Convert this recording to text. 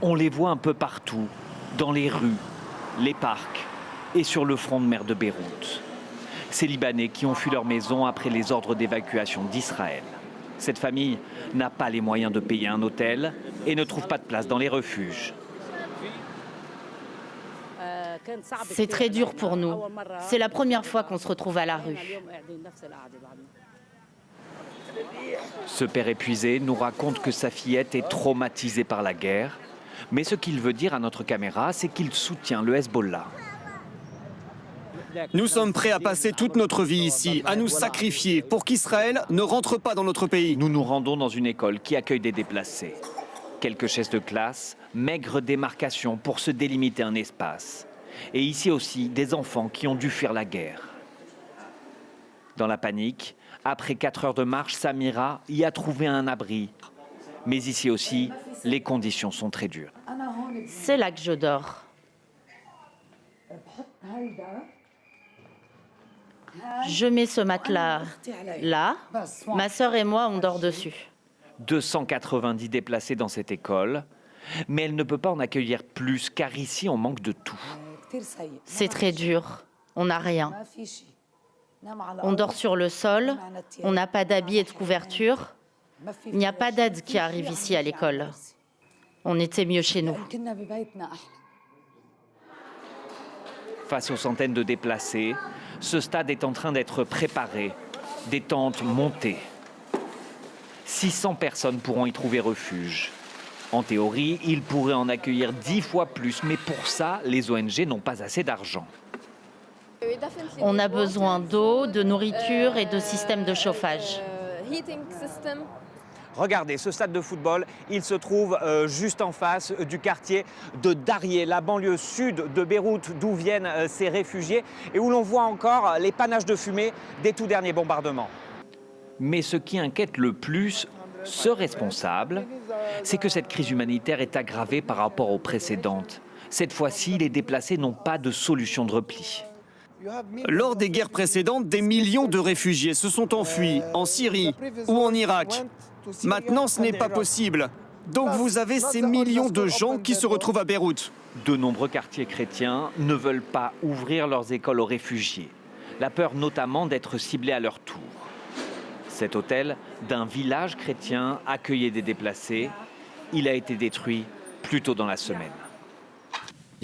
On les voit un peu partout, dans les rues, les parcs et sur le front de mer de Beyrouth. Ces Libanais qui ont fui leur maison après les ordres d'évacuation d'Israël. Cette famille n'a pas les moyens de payer un hôtel et ne trouve pas de place dans les refuges. C'est très dur pour nous. C'est la première fois qu'on se retrouve à la rue. Ce père épuisé nous raconte que sa fillette est traumatisée par la guerre. Mais ce qu'il veut dire à notre caméra, c'est qu'il soutient le Hezbollah. Nous sommes prêts à passer toute notre vie ici, à nous sacrifier pour qu'Israël ne rentre pas dans notre pays. Nous nous rendons dans une école qui accueille des déplacés. Quelques chaises de classe, maigre démarcation pour se délimiter un espace. Et ici aussi, des enfants qui ont dû fuir la guerre. Dans la panique, après 4 heures de marche, Samira y a trouvé un abri. Mais ici aussi, les conditions sont très dures. C'est là que je dors. Je mets ce matelas là. Ma sœur et moi, on dort dessus. 290 déplacés dans cette école, mais elle ne peut pas en accueillir plus, car ici, on manque de tout. C'est très dur. On n'a rien. On dort sur le sol. On n'a pas d'habits et de couverture. Il n'y a pas d'aide qui arrive ici à l'école. On était mieux chez nous. Face aux centaines de déplacés, ce stade est en train d'être préparé. Des tentes montées. 600 personnes pourront y trouver refuge. En théorie, ils pourraient en accueillir 10 fois plus, mais pour ça, les ONG n'ont pas assez d'argent. On a besoin d'eau, de nourriture et de systèmes de chauffage. Regardez, ce stade de football, il se trouve juste en face du quartier de Darié, la banlieue sud de Beyrouth, d'où viennent ces réfugiés, et où l'on voit encore les panaches de fumée des tout derniers bombardements. Mais ce qui inquiète le plus ce responsable, c'est que cette crise humanitaire est aggravée par rapport aux précédentes. Cette fois-ci, les déplacés n'ont pas de solution de repli. Lors des guerres précédentes, des millions de réfugiés se sont enfuis en Syrie ou en Irak. Maintenant, ce n'est pas possible. Donc vous avez ces millions de gens qui se retrouvent à Beyrouth. De nombreux quartiers chrétiens ne veulent pas ouvrir leurs écoles aux réfugiés. La peur notamment d'être ciblés à leur tour. Cet hôtel d'un village chrétien accueillait des déplacés. Il a été détruit plus tôt dans la semaine.